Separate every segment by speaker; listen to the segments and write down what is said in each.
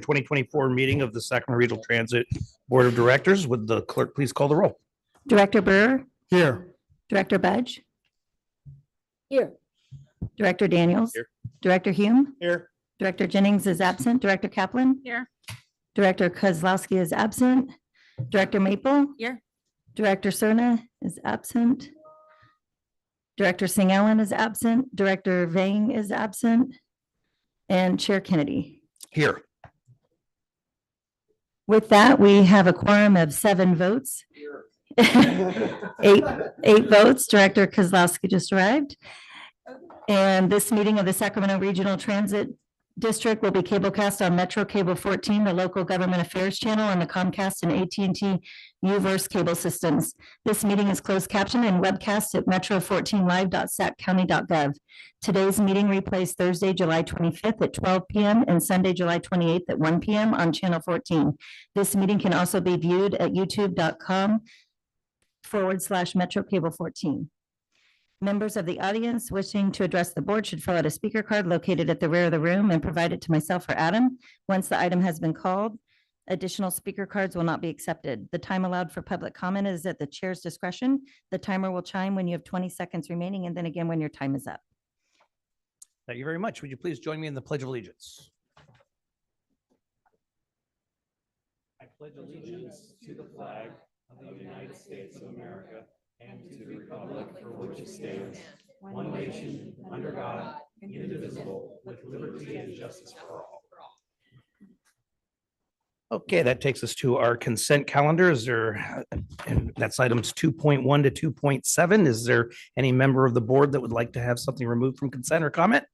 Speaker 1: 2024 meeting of the Sacramento Regional Transit Board of Directors. Would the clerk please call the roll?
Speaker 2: Director Brewer,
Speaker 1: Here.
Speaker 2: Director Budge,
Speaker 3: Here.
Speaker 2: Director Daniels,
Speaker 1: Here.
Speaker 2: Director Hume,
Speaker 1: Here.
Speaker 2: Director Jennings is absent, Director Kaplan,
Speaker 3: Here.
Speaker 2: Director Kozlowski is absent, Director Maple,
Speaker 3: Here.
Speaker 2: Director Cerna is absent, Director Singh Allen is absent, Director Vang is absent, and Chair Kennedy.
Speaker 1: Here.
Speaker 2: With that, we have a quorum of 7 votes. Eight votes. Director Kozlowski just arrived. And this meeting of the Sacramento Regional Transit District will be cablecast on Metro Cable 14, the local government affairs channel, and the Comcast and AT&T Uverse cable systems. This meeting is closed captioned and webcast at metro14live.saccounty.gov. Today's meeting replays Thursday, July 25th at 12 p.m. and Sunday, July 28th at 1 p.m. on channel 14. This meeting can also be viewed at youtube.com/Metro Cable 14. Members of the audience wishing to address the board should fill out a speaker card located at the rear of the room and provide it to myself or Adam. Once the item has been called, additional speaker cards will not be accepted. The time allowed for public comment is at the chair's discretion. The timer will chime when you have 20 seconds remaining and then again when your time is up.
Speaker 1: Thank you very much. Would you please join me in the Pledge of Allegiance? I pledge allegiance to the flag of the United States of America and to the republic for which it stands, one nation, under God, indivisible, with liberty and justice for all. Okay, that takes us to our consent calendar. Is there, and that's items 2.1 to 2.7. Is there any member of the board that would like to have something removed from consent or comment?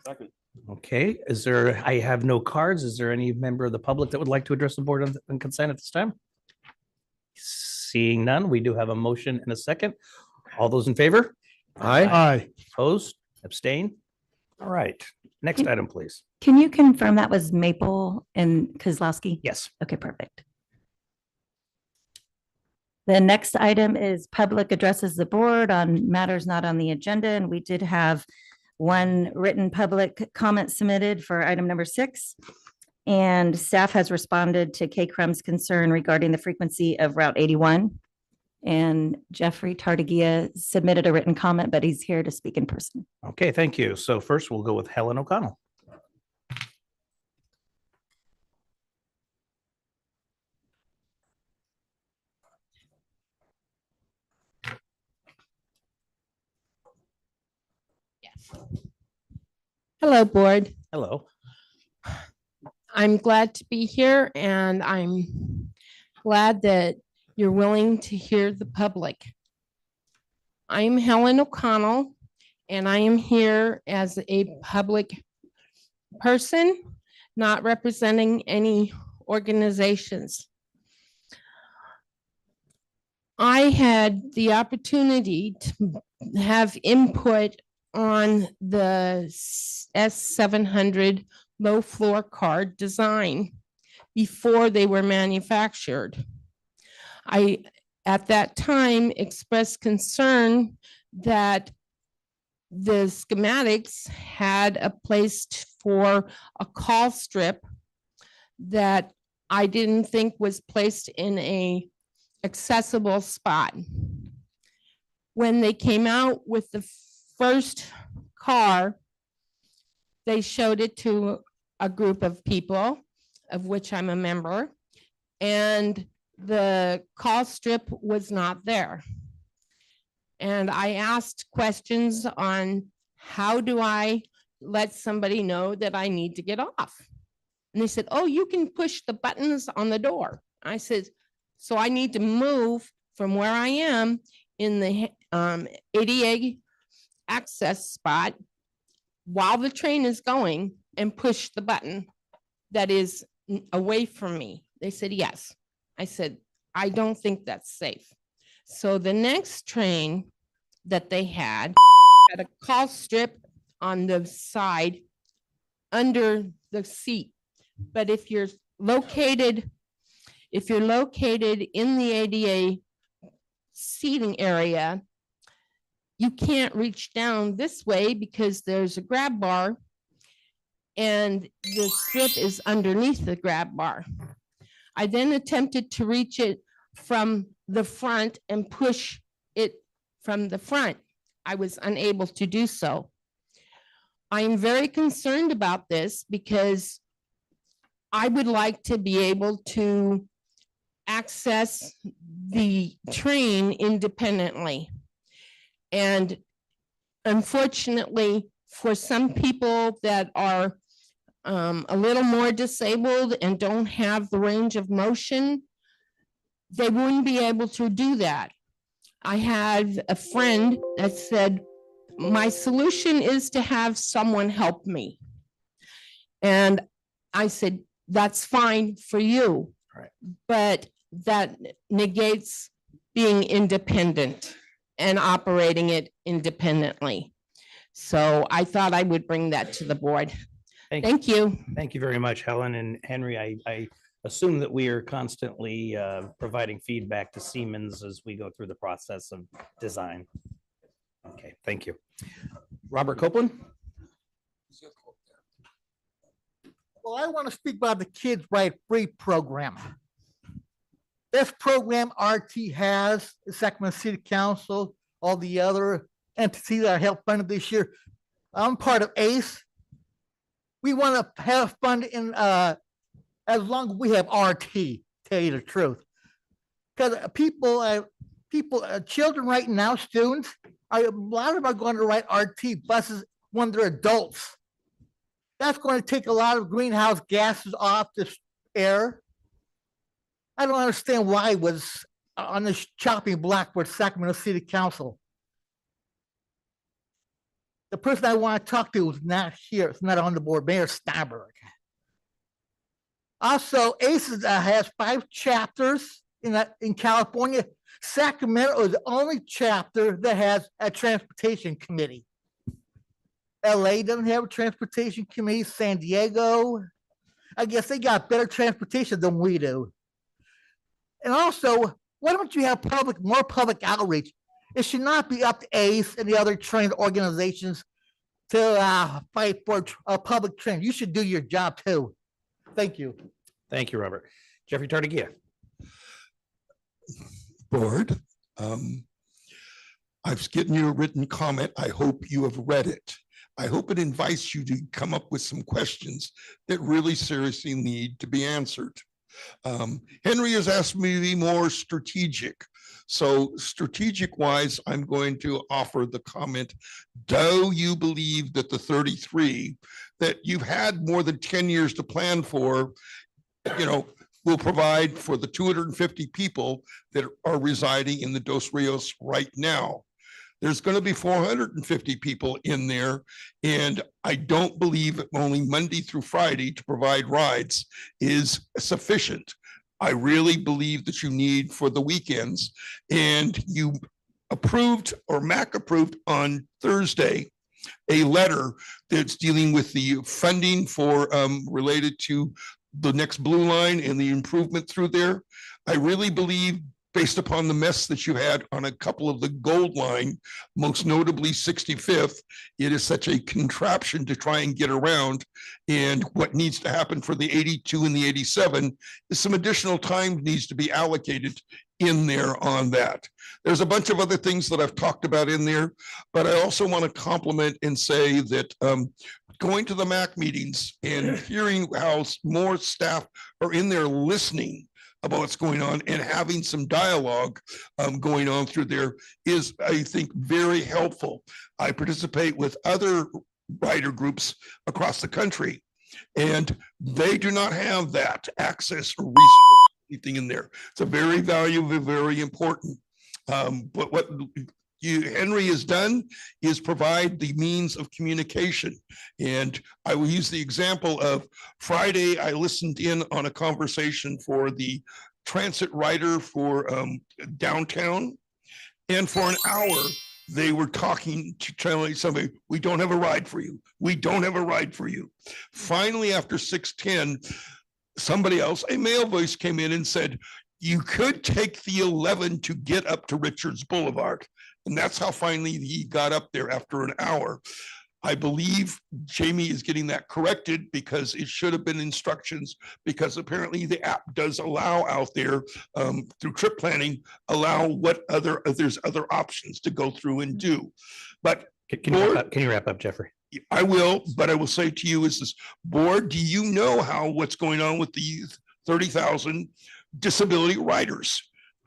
Speaker 4: Second.
Speaker 1: Okay, is there, I have no cards. Is there any member of the public that would like to address the board on consent at this time? Seeing none, we do have a motion and a second. All those in favor?
Speaker 4: Aye.
Speaker 1: Opposed? Abstain? All right, next item, please.
Speaker 2: Can you confirm that was Maple and Kozlowski?
Speaker 1: Yes.
Speaker 2: Okay, perfect. The next item is public addresses the board on matters not on the agenda, and we did have one written public comment submitted for item number 6. And staff has responded to K. Crum's concern regarding the frequency of Route 81. And Jeffrey Tartagia submitted a written comment, but he's here to speak in person.
Speaker 1: Okay, thank you. So first we'll go with Helen O'Connell.
Speaker 3: Hello, board.
Speaker 1: Hello.
Speaker 3: I'm glad to be here and I'm glad that you're willing to hear the public. I am Helen O'Connell and I am here as a public person, not representing any organizations. I had the opportunity to have input on the S700 low floor car design before they were manufactured. I, at that time, expressed concern that the schematics had a place for a call strip that I didn't think was placed in a accessible spot. When they came out with the first car, they showed it to a group of people, of which I'm a member, and the call strip was not there. And I asked questions on how do I let somebody know that I need to get off? And they said, oh, you can push the buttons on the door. I said, so I need to move from where I am in the ADA access spot while the train is going and push the button that is away from me. They said, yes. I said, I don't think that's safe. So the next train that they had a call strip on the side under the seat. But if you're located in the ADA seating area, you can't reach down this way because there's a grab bar and the strip is underneath the grab bar. I then attempted to reach it from the front and push it from the front. I was unable to do so. I am very concerned about this because I would like to be able to access the train independently. And unfortunately, for some people that are a little more disabled and don't have the range of motion, they wouldn't be able to do that. I had a friend that said, my solution is to have someone help me. And I said, that's fine for you.
Speaker 1: Right.
Speaker 3: But that negates being independent and operating it independently. So I thought I would bring that to the board. Thank you.
Speaker 1: Thank you very much, Helen and Henry. I assume that we are constantly providing feedback to Siemens as we go through the process of design. Okay, thank you. Robert Copeland?
Speaker 5: Well, I want to speak about the Kids Ride Free program. This program RT has, the Sacramento City Council, all the other entities that are help funded this year. I'm part of ACE. We want to have fun in as long as we have RT, tell you the truth. Because children right now, students, a lot of them are going to ride RT buses when they're adults. That's going to take a lot of greenhouse gases off this air. I don't understand why it was on this chopping block with Sacramento City Council. The person I want to talk to is not here. It's not on the board, Mayor Steinberg. Also, ACES has 5 chapters in California. Sacramento is the only chapter that has a transportation committee. LA doesn't have a transportation committee. San Diego, I guess they got better transportation than we do. And also, why don't you have more public outreach? It should not be up to ACE and the other trained organizations to fight for a public train. You should do your job too. Thank you.
Speaker 1: Thank you, Robert. Jeffrey Tardigia.
Speaker 6: Board, I've given you a written comment. I hope you have read it. I hope it invites you to come up with some questions that really seriously need to be answered. Henry has asked me to be more strategic. So strategic wise, I'm going to offer the comment, do you believe that the 33 that you've had more than 10 years to plan for, will provide for the 250 people that are residing in the Dos Rios right now? There's going to be 450 people in there, and I don't believe only Monday through Friday to provide rides is sufficient. I really believe that you need for the weekends, and you approved, or MAC approved on Thursday, a letter that's dealing with the funding for related to the next blue line and the improvement through there. I really believe, based upon the mess that you had on a couple of the gold line, most notably 65th, it is such a contraption to try and get around. And what needs to happen for the 82 and the 87 is some additional time needs to be allocated in there on that. There's a bunch of other things that I've talked about in there, but I also want to compliment and say that going to the MAC meetings and hearing how more staff are in there listening about what's going on and having some dialogue going on through there is, I think, very helpful. I participate with other rider groups across the country, and they do not have that access or resource, anything in there. It's a very valuable, very important. But what Henry has done is provide the means of communication. And I will use the example of Friday, I listened in on a conversation for the transit rider for downtown. And for an hour, they were talking to telling somebody, we don't have a ride for you. We don't have a ride for you. Finally, after 6:10, somebody else, a male voice came in and said, you could take the 11 to get up to Richards Boulevard. And that's how finally he got up there after an hour. I believe Jamie is getting that corrected because it should have been instructions, because apparently the app does allow out there through trip planning, allow if there's other options to go through and do. But
Speaker 4: Can you wrap up, Jeffrey?
Speaker 6: I will, but I will say to you is this, board, do you know what's going on with the 30,000 disability riders?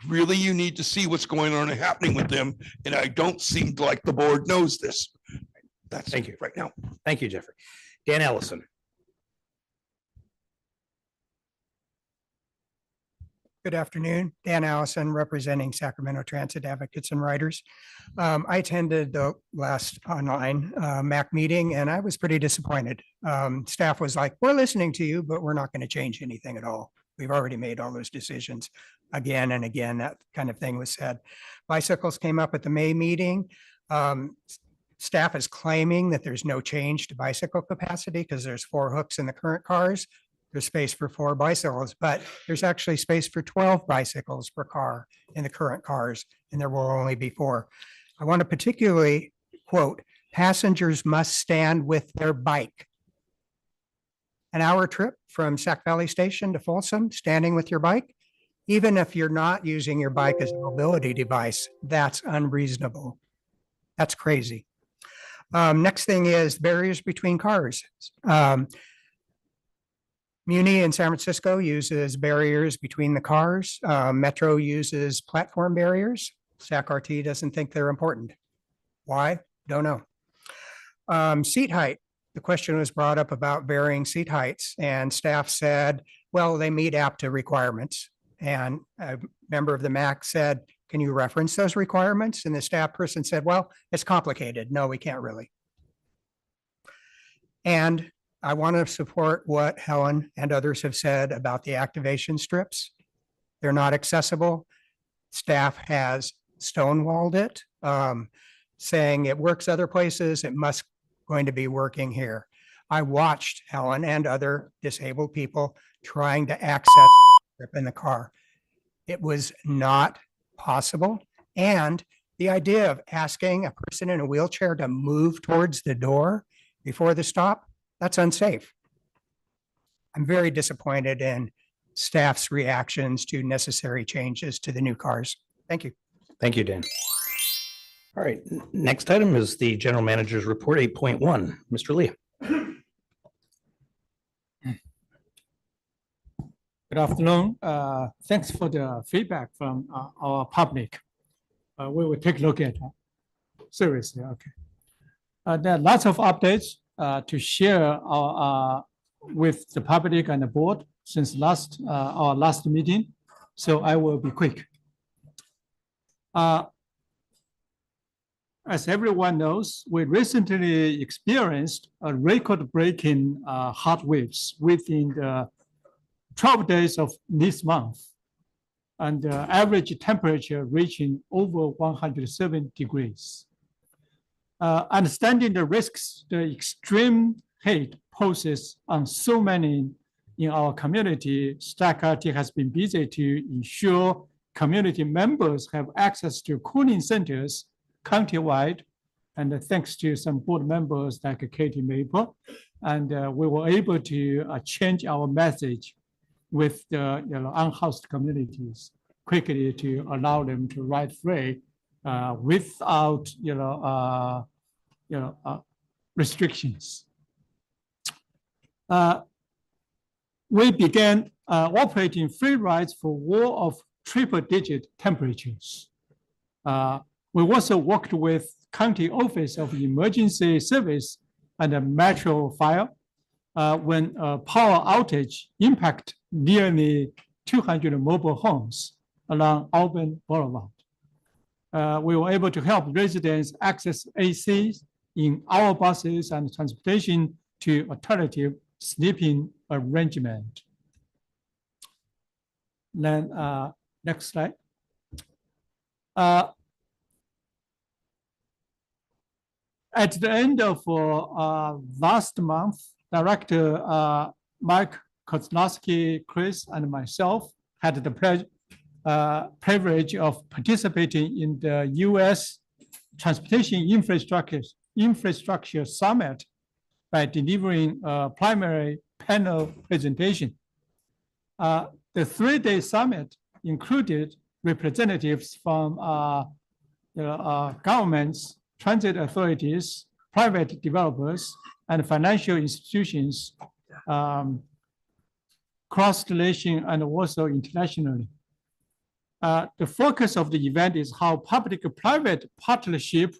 Speaker 6: Really, you need to see what's going on and happening with them. And I don't seem like the board knows this. That's
Speaker 4: Thank you.
Speaker 6: right now.
Speaker 4: Thank you, Jeffrey. Dan Ellison.
Speaker 7: Good afternoon, Dan Allison, representing Sacramento Transit Advocates and Riders. I attended the last online MAC meeting and I was pretty disappointed. Staff was like, we're listening to you, but we're not going to change anything at all. We've already made all those decisions again and again. That kind of thing was said. Bicycles came up at the May meeting. Staff is claiming that there's no change to bicycle capacity because there's 4 hooks in the current cars. There's space for 4 bicycles, but there's actually space for 12 bicycles per car in the current cars, and there will only be 4. I want to particularly quote, passengers must stand with their bike. An hour trip from Sac Valley Station to Folsom, standing with your bike, even if you're not using your bike as a mobility device, that's unreasonable. That's crazy. Next thing is barriers between cars. Muni in San Francisco uses barriers between the cars. Metro uses platform barriers. SAC-RT doesn't think they're important. Why? Don't know. Seat height. The question was brought up about varying seat heights, and staff said, well, they meet APTA requirements. And a member of the MAC said, can you reference those requirements? And the staff person said, well, it's complicated. No, we can't really. And I want to support what Helen and others have said about the activation strips. They're not accessible. Staff has stonewalled it, saying it works other places. It must going to be working here. I watched Helen and other disabled people trying to access the strip in the car. It was not possible. And the idea of asking a person in a wheelchair to move towards the door before the stop, that's unsafe. I'm very disappointed in staff's reactions to necessary changes to the new cars. Thank you.
Speaker 4: Thank you, Dan. All right, next item is the General Manager's Report 8.1. Mr. Lee.
Speaker 8: Good afternoon. Thanks for the feedback from our public. We will take a look at it. Seriously, okay. There are lots of updates to share with the public and the board since our last meeting, so I will be quick. As everyone knows, we recently experienced a record-breaking hot waves within the 12 days of this month, and the average temperature reaching over 107 degrees. Understanding the risks the extreme heat poses on so many in our community, SAC-RT has been busy to ensure community members have access to cooling centers countywide, and thanks to some board members like Katie Maple, and we were able to change our message with the unhoused communities quickly to allow them to ride free without restrictions. We began operating free rides for all of triple-digit temperatures. We also worked with County Office of Emergency Service and the Metro Fire when a power outage impacted nearly 200 mobile homes along Auburn Boulevard. We were able to help residents access AC in our buses and transportation to alternative sleeping arrangement. Then next slide. At the end of last month, Director Mike Kozlowski, Chris, and myself had the privilege of participating in the U.S. Transportation Infrastructure Infrastructure Summit by delivering a primary panel presentation. The 3-day summit included representatives from governments, transit authorities, private developers, and financial institutions cross the nation and also internationally. The focus of the event is how public-private partnership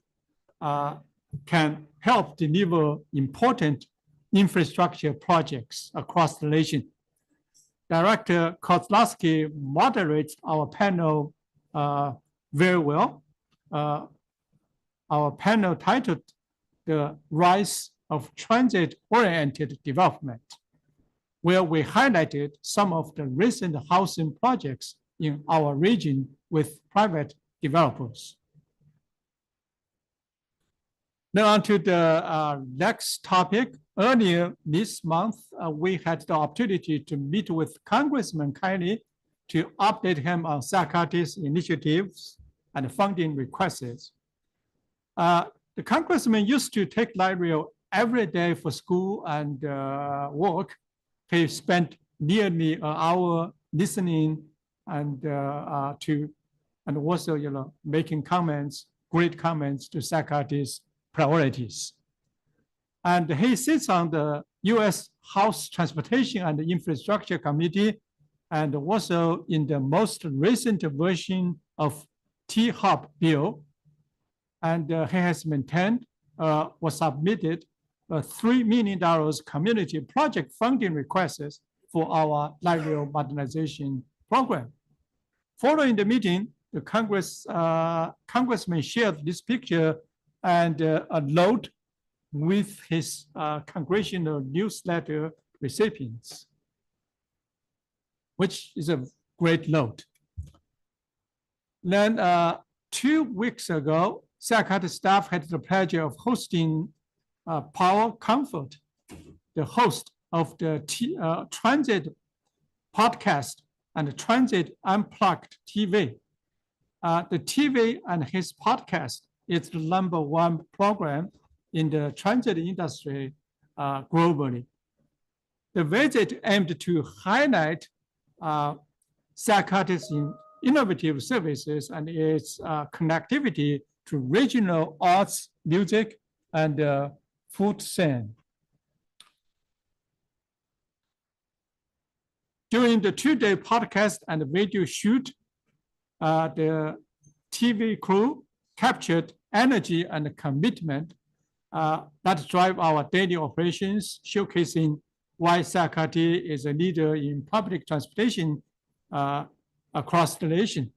Speaker 8: can help deliver important infrastructure projects across the nation. Director Kozlowski moderates our panel very well. Our panel titled "The Rise of Transit-Oriented Development," where we highlighted some of the recent housing projects in our region with private developers. Now on to the next topic. Earlier this month, we had the opportunity to meet with Congressman Kiley to update him on SACATI's initiatives and funding requests. The congressman used to take light rail every day for school and work. He spent nearly an hour listening and also making comments, great comments to SACATI's priorities. And he sits on the U.S. House Transportation and Infrastructure Committee, and also in the most recent version of T-HUB bill. And he has maintained or submitted a $3 million community project funding requests for our light rail modernization program. Following the meeting, the congressman shared this picture and a note with his congressional newsletter recipients, which is a great note. Then 2 weeks ago, SACAT staff had the pleasure of hosting Power Comfort, the host of the Transit podcast and Transit Unplugged TV. The TV and his podcast is the #1 program in the transit industry globally. The visit aimed to highlight SACAT's innovative services and its connectivity to regional arts, music, and food scene. During the 2-day podcast and video shoot, the TV crew captured energy and commitment that drive our daily operations, showcasing why SACAT is a leader in public transportation across the nation.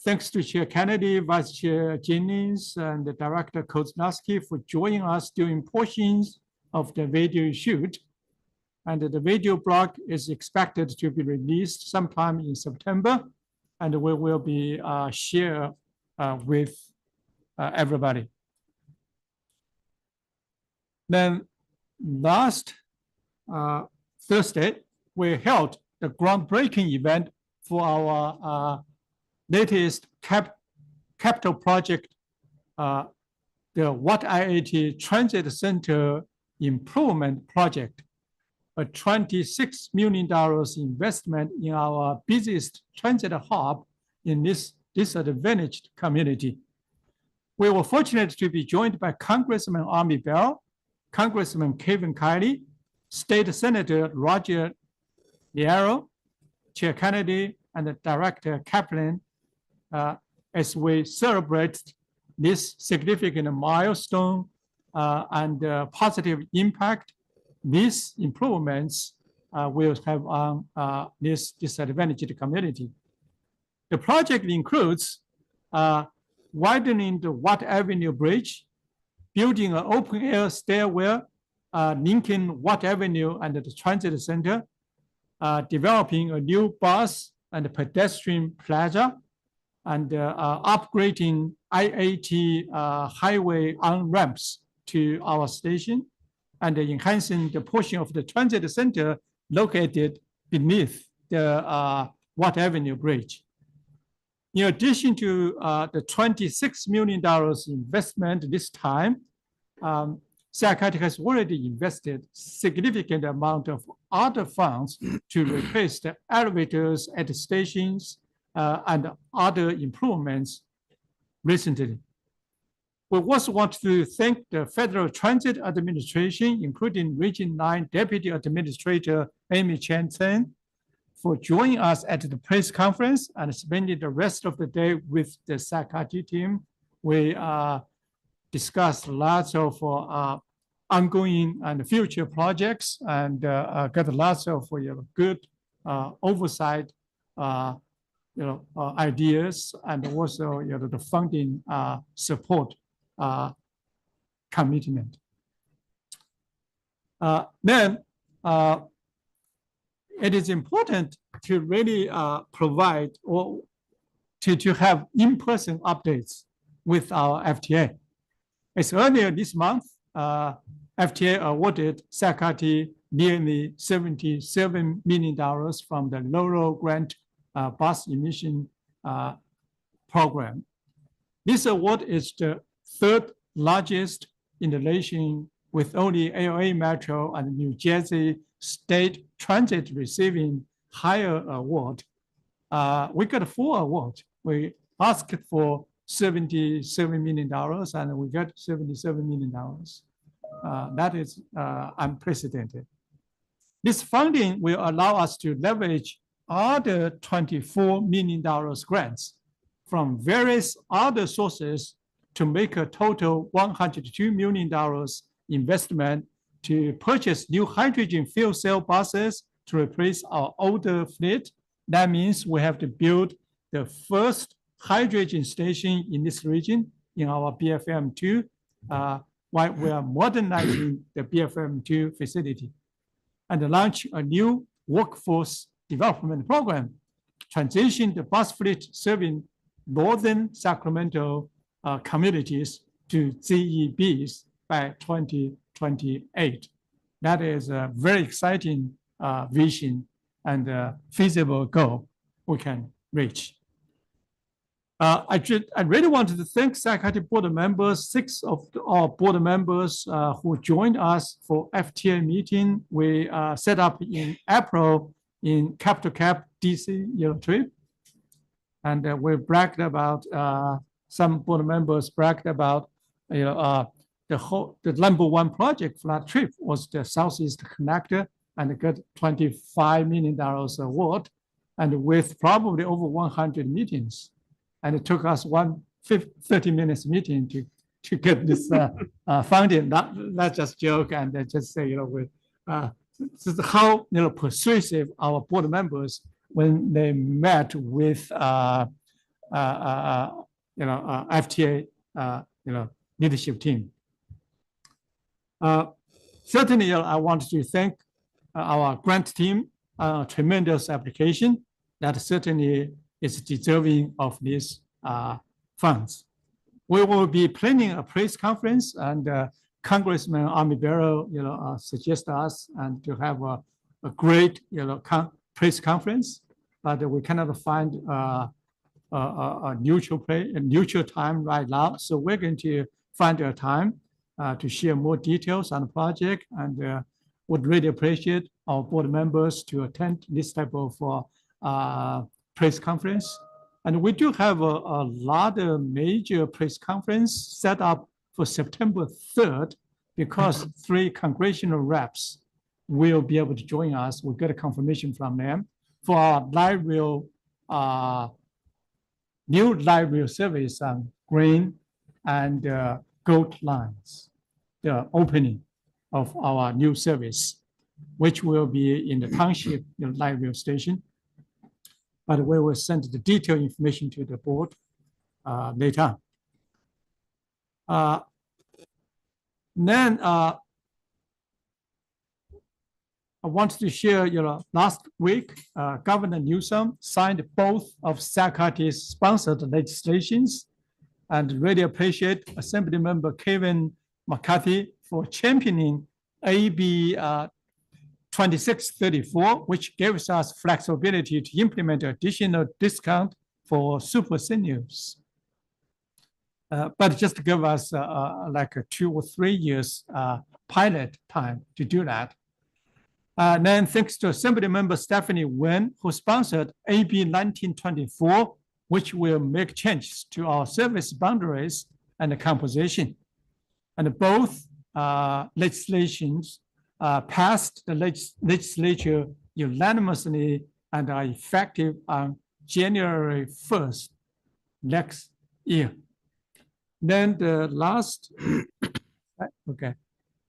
Speaker 8: Thanks to Chair Kennedy, Vice Chair Jennings, and Director Kozlowski for joining us during portions of the video shoot. And the video blog is expected to be released sometime in September, and we will be shared with everybody. Then last Thursday, we held the groundbreaking event for our latest capital project, the Wat IAT Transit Center Improvement Project, a $26 million investment in our busiest transit hub in this disadvantaged community. We were fortunate to be joined by Congressman Army Bell, Congressman Kevin Kiley, State Senator Roger Liero, Chair Kennedy, and Director Kaplan, as we celebrate this significant milestone and positive impact these improvements will have on this disadvantaged community. The project includes widening the Watt Avenue Bridge, building an open-air stairwell linking Watt Avenue and the transit center, developing a new bus and pedestrian plaza, and upgrading IAT highway on-ramps to our station, and enhancing the portion of the transit center located beneath the Watt Avenue Bridge. In addition to the $26 million investment this time, Sacramento has already invested significant amount of other funds to replace the elevators at the stations and other improvements recently. We also want to thank the Federal Transit Administration, including Region 9 Deputy Administrator Amy Chen, for joining us at the press conference and spending the rest of the day with the Sacramento team. We discussed lots of ongoing and future projects and got lots of good oversight ideas and also the funding support commitment. Then it is important to really provide or to have in-person updates with our FTA. As earlier this month, FTA awarded Sacramento nearly $77 million from the Loro Grant bus emission program. This award is the third largest in the nation, with only LA Metro and New Jersey State Transit receiving higher award. We got 4 awards. We asked for $77 million and we got $77 million. That is unprecedented. This funding will allow us to leverage other $24 million grants from various other sources to make a total $102 million investment to purchase new hydrogen fuel cell buses to replace our older fleet. That means we have to build the first hydrogen station in this region in our BFM2 while we are modernizing the BFM2 facility, and launch a new workforce development program, transition the bus fleet serving northern Sacramento communities to ZEBs by 2028. That is a very exciting vision and a feasible goal we can reach. I really wanted to thank Sacramento board members, 6 of our board members who joined us for FTA meeting we set up in April in Capital Cap DC trip. And we bragged about, some board members bragged about, the #1 project for that trip was the Southeast Connector, and got $25 million award, and with probably over 100 meetings. And it took us 30 minutes meeting to get this funding. Not just joke and just say, this is how persuasive our board members when they met with FTA leadership team. Certainly, I want to thank our grant team, tremendous application that certainly is deserving of these funds. We will be planning a press conference, and Congressman Army Barrow, suggest us and to have a great, press conference, but we cannot find a neutral time right now. So we're going to find a time to share more details on the project, and would really appreciate our board members to attend this type of press conference. And we do have a lot of major press conference set up for September 3rd, because 3 congressional reps will be able to join us. We'll get a confirmation from them for our live rail, new live rail service on Green and Gold lines, the opening of our new service, which will be in the township live rail station. But we will send the detailed information to the board later on. Then I wanted to share, last week, Governor Newsom signed both of Sacarte's sponsored legislations, and really appreciate Assembly Member Kevin McCarthy for championing AB 2634, which gives us flexibility to implement additional discount for super seniors. But just to give us like a 2 or 3 years pilot time to do that. Then thanks to Assembly Member Stephanie Wen, who sponsored AB 1924, which will make changes to our service boundaries and the composition. And both legislations passed the legislature unanimously and are effective on January 1st next year. Then the last, okay.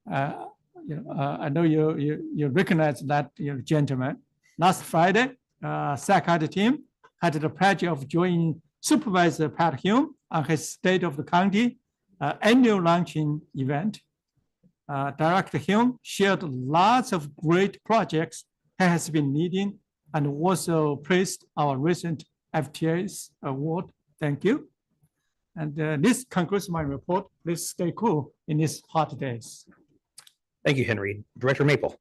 Speaker 8: I know you recognize that gentleman. Last Friday, SACRT team had the pleasure of joining Supervisor Pat Hume on his State of the County annual launching event. Director Hume shared lots of great projects he has been leading and also praised our recent FTA's award. Thank you. And this concludes my report. Please stay cool in these hot days.
Speaker 4: Thank you, Henry. Director Maple.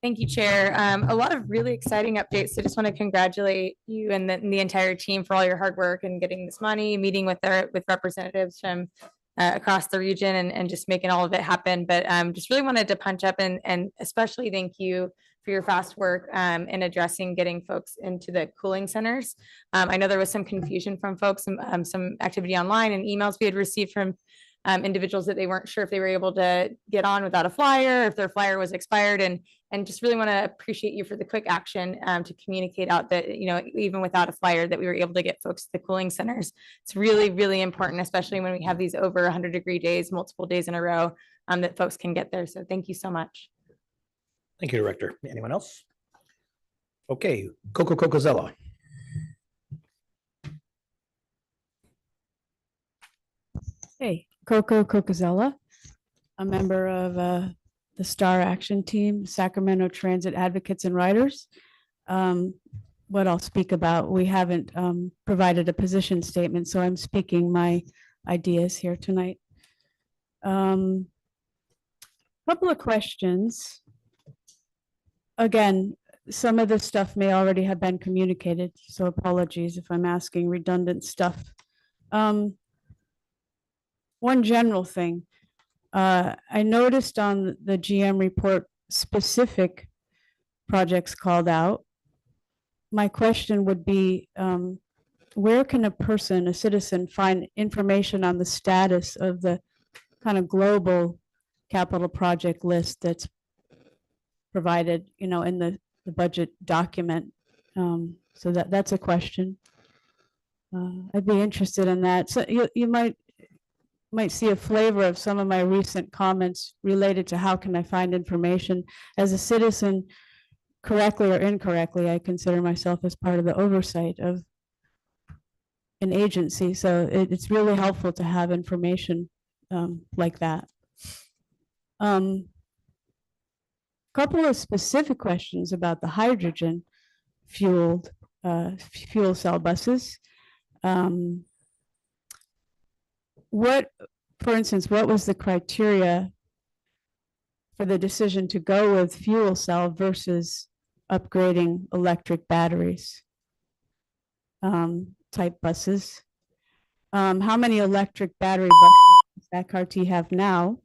Speaker 9: Thank you, Chair. A lot of really exciting updates. So just want to congratulate you and the entire team for all your hard work and getting this money, meeting with representatives from across the region and just making all of it happen. But just really wanted to punch up and especially thank you for your fast work in addressing getting folks into the cooling centers. I know there was some confusion from folks, some activity online and emails we had received from individuals that they weren't sure if they were able to get on without a flyer, if their flyer was expired, and just really want to appreciate you for the quick action to communicate out that, even without a flyer, that we were able to get folks to the cooling centers. It's really, really important, especially when we have these over 100-degree days, multiple days in a row, that folks can get there. So thank you so much.
Speaker 4: Thank you, Director. Anyone else? Okay, Coco Cocozella.
Speaker 10: Hey, Coco Cocozella, a member of the STAR Action Team, Sacramento Transit Advocates and Riders. What I'll speak about, we haven't provided a position statement, so I'm speaking my ideas here tonight. Couple of questions. Again, some of this stuff may already have been communicated, so apologies if I'm asking redundant stuff. One general thing, I noticed on the GM report specific projects called out. My question would be, where can a citizen find information on the status of the kind of global capital project list that's provided, in the budget document? So that's a question. I'd be interested in that. So you might see a flavor of some of my recent comments related to how can I find information. As a citizen, correctly or incorrectly, I consider myself as part of the oversight of an agency. So it's really helpful to have information like that. Couple of specific questions about the hydrogen fueled fuel cell buses. For instance, what was the criteria for the decision to go with fuel cell versus upgrading electric batteries type buses? How many electric battery buses does SACRT have now?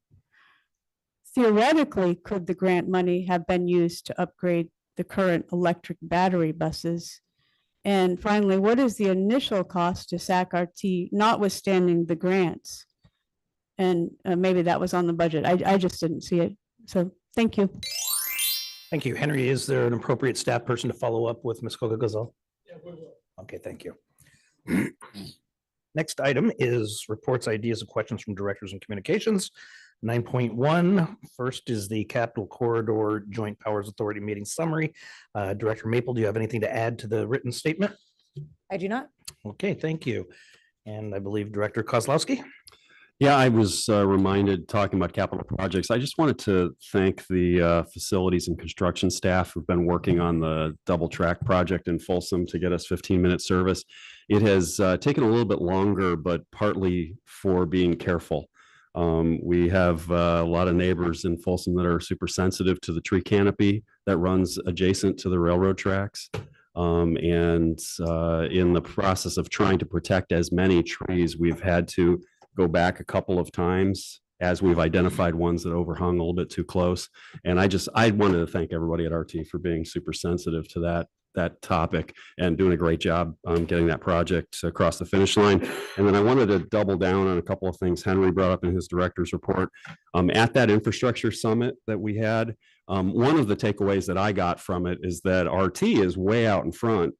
Speaker 10: Theoretically, could the grant money have been used to upgrade the current electric battery buses? And finally, what is the initial cost to SACRT, notwithstanding the grants? And maybe that was on the budget. I just didn't see it. So thank you.
Speaker 4: Thank you. Henry, is there an appropriate staff person to follow up with Ms. Coco-Gazelle?
Speaker 8: Yeah, we will.
Speaker 4: Okay, thank you. Next item is reports, ideas, and questions from directors and communications. 9.1, first is the Capital Corridor Joint Powers Authority meeting summary. Director Maple, do you have anything to add to the written statement?
Speaker 9: I do not.
Speaker 4: Okay, thank you. And I believe Director Kozlowski.
Speaker 11: Yeah, I was reminded talking about capital projects. I just wanted to thank the facilities and construction staff who've been working on the double track project in Folsom to get us 15-minute service. It has taken a little bit longer, but partly for being careful. We have a lot of neighbors in Folsom that are super sensitive to the tree canopy that runs adjacent to the railroad tracks. And in the process of trying to protect as many trees, we've had to go back a couple of times as we've identified ones that overhung a little bit too close. And I wanted to thank everybody at RT for being super sensitive to that topic and doing a great job getting that project across the finish line. And then I wanted to double down on a couple of things Henry brought up in his director's report. At that infrastructure summit that we had, one of the takeaways that I got from it is that RT is way out in front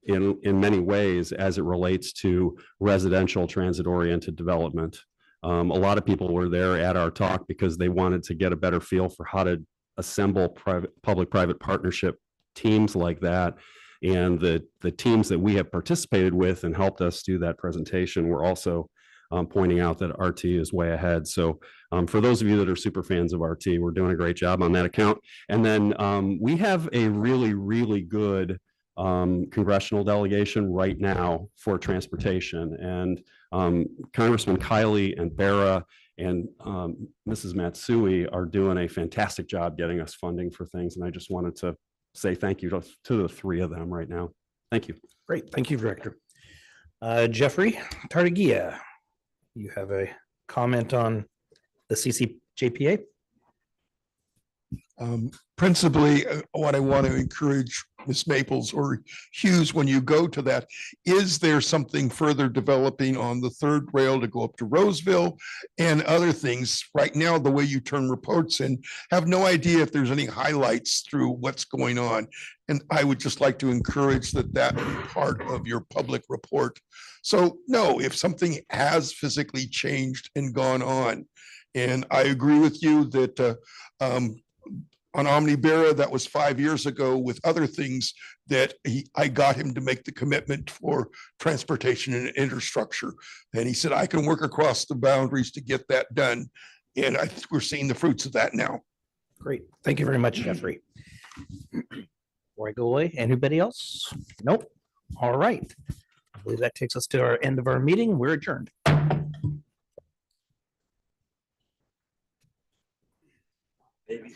Speaker 11: in many ways as it relates to residential transit-oriented development. A lot of people were there at our talk because they wanted to get a better feel for how to assemble public-private partnership teams like that. And the teams that we have participated with and helped us do that presentation were also pointing out that RT is way ahead. So for those of you that are super fans of RT, we're doing a great job on that account. And then we have a really, really good congressional delegation right now for transportation. And Congressman Kiley and Barra and Mrs. Matsui are doing a fantastic job getting us funding for things. And I just wanted to say thank you to the three of them right now. Thank you.
Speaker 4: Great. Thank you, Director. Jeffrey Tartagia, you have a comment on the CCJPA?
Speaker 6: Principally, what I want to encourage Ms. Maples or Hughes, when you go to that, is there something further developing on the third rail to go up to Roseville and other things? Right now, the way you turn reports in, have no idea if there's any highlights through what's going on. And I would just like to encourage that be part of your public report. So no, if something has physically changed and gone on, and I agree with you that on Omni Barra, that was 5 years ago with other things that I got him to make the commitment for transportation and infrastructure. And he said, I can work across the boundaries to get that done. And I think we're seeing the fruits of that now.
Speaker 4: Great. Thank you very much, Jeffrey. Before I go away, anybody else? Nope. All right. I believe that takes us to our end of our meeting. We're adjourned.
Speaker 1: Maybe.